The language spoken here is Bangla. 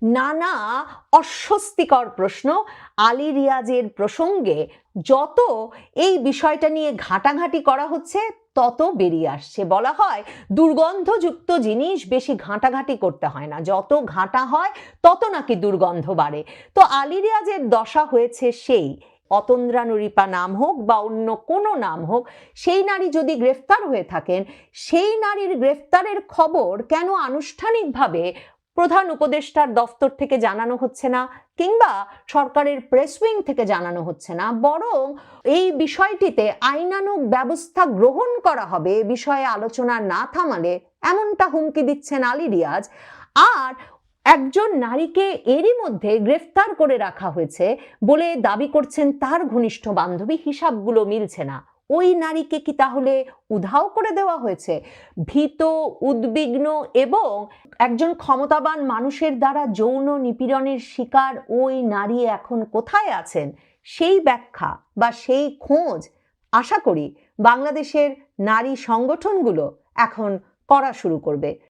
নানা অস্বস্তিকর প্রশ্ন আলী রিয়াজের প্রসঙ্গে যত এই বিষয়টা নিয়ে ঘাটাঘাটি করা হচ্ছে তত বেরিয়ে আসছে। বলা হয় দুর্গন্ধযুক্ত জিনিস বেশি ঘাটাঘাটি করতে হয় না, যত ঘাটা হয় তত নাকি দুর্গন্ধ বাড়ে। তো আলী রিয়াজের দশা হয়েছে সেই অতন্দ্রা নুরিপা নাম হোক বা অন্য কোনো নাম হোক, সেই নারী যদি গ্রেফতার হয়ে থাকেন, সেই নারীর গ্রেফতারের খবর কেন আনুষ্ঠানিকভাবে প্রধান উপদেষ্টার দফতর থেকে জানানো হচ্ছে না, কিংবা সরকারের প্রেস উইং থেকে জানানো হচ্ছে না, বরং এই বিষয়টিতে আইনানুগ ব্যবস্থা গ্রহণ করা হবে এ বিষয়ে আলোচনা না থামালে, এমনটা হুমকি দিচ্ছেন আলী রিয়াজ। আর একজন নারীকে এরই মধ্যে গ্রেফতার করে রাখা হয়েছে বলে দাবি করছেন তার ঘনিষ্ঠ বান্ধবী, হিসাবগুলো মিলছে না। ওই নারীকে কি তাহলে উধাও করে দেওয়া হয়েছে? ভীত, উদ্বিগ্ন এবং একজন ক্ষমতাবান মানুষের দ্বারা যৌন নিপীড়নের শিকার ওই নারী এখন কোথায় আছেন, সেই ব্যাখ্যা বা সেই খোঁজ আশা করি বাংলাদেশের নারী সংগঠনগুলো এখন করা শুরু করবে।